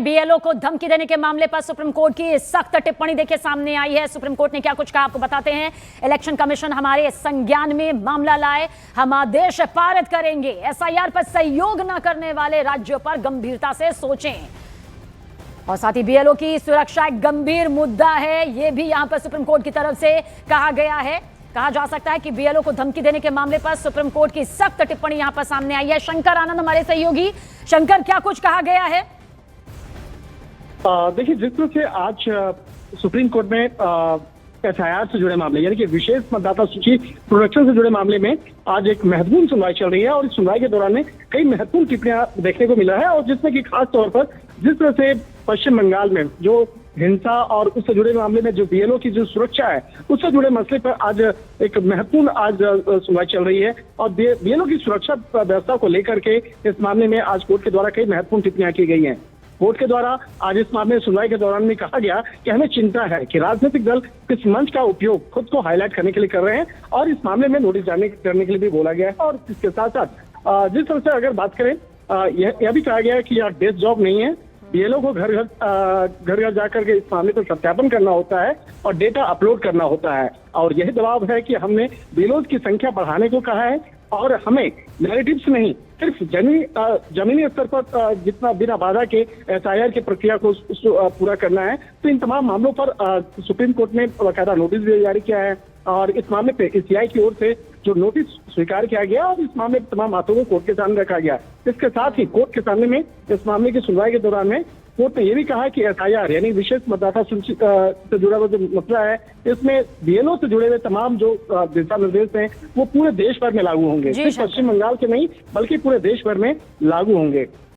BLO को धमकी देने के मामले पर सुप्रीम कोर्ट की सख्त टिप्पणी देखिए सामने आई है। सुप्रीम कोर्ट ने क्या कुछ कहा आपको बताते हैं। इलेक्शन कमीशन हमारे संज्ञान में मामला लाए, हम आदेश पारित करेंगे। एसआईआर पर सहयोग न करने वाले राज्यों पर गंभीरता से सोचें। और साथ ही बीएलओ की सुरक्षा एक गंभीर मुद्दा है, यह भी यहां पर सुप्रीम कोर्ट की तरफ से कहा गया है। कहा जा सकता है कि बीएलओ को धमकी देने के मामले पर सुप्रीम कोर्ट की सख्त टिप्पणी यहां पर सामने आई है। शंकर आनंद हमारे सहयोगी। शंकर, क्या कुछ कहा गया है? देखिए, जिस तरह से आज सुप्रीम कोर्ट में एफआईआर से जुड़े मामले यानी कि विशेष मतदाता सूची प्रोडक्शन से जुड़े मामले में आज एक महत्वपूर्ण सुनवाई चल रही है और इस सुनवाई के दौरान में कई महत्वपूर्ण टिप्पणियां देखने को मिला है। और जिसमें कि खास तौर पर जिस तरह से पश्चिम बंगाल में जो हिंसा और उससे जुड़े मामले में जो बीएलओ की जो सुरक्षा है उससे जुड़े मसले पर आज एक महत्वपूर्ण आज सुनवाई चल रही है। और बीएलओ की सुरक्षा व्यवस्था को लेकर के इस मामले में आज कोर्ट के द्वारा कई महत्वपूर्ण टिप्पणियां की गई हैं। कोर्ट के द्वारा आज इस मामले में सुनवाई के दौरान में कहा गया कि हमें चिंता है कि राजनीतिक दल किस मंच का उपयोग खुद को हाईलाइट करने के लिए कर रहे हैं और इस मामले में नोटिस जारी करने के लिए भी बोला गया है। और इसके साथ साथ जिस तरह से अगर बात करें, यह भी कहा गया है कि यह डेस्क जॉब नहीं है। बीएलओ को घर घर जाकर के इस मामले को सत्यापन करना होता है और डेटा अपलोड करना होता है। और यही दबाव है कि हमने बीएलओ की संख्या बढ़ाने को कहा है और हमें नैरेटिव्स नहीं, सिर्फ जमीनी स्तर पर जितना बिना बाधा के एसआईआर की प्रक्रिया को पूरा करना है। तो इन तमाम मामलों पर सुप्रीम कोर्ट ने बाकायदा नोटिस भी जारी किया है और इस मामले पे ईसीआई की ओर से जो नोटिस स्वीकार किया गया और इस मामले में तमाम बातों को कोर्ट के सामने रखा गया। इसके साथ ही कोर्ट के सामने में इस मामले की सुनवाई के दौरान में कोर्ट ने यह भी कहा कि एसआईआर यानी विशेष मतदाता सूची से जुड़ा हुआ जो मसला है इसमें बीएलओ से जुड़े हुए तमाम जो दिशा निर्देश हैं वो पूरे देश भर में लागू होंगे, सिर्फ पश्चिम बंगाल के नहीं बल्कि पूरे देश भर में लागू होंगे।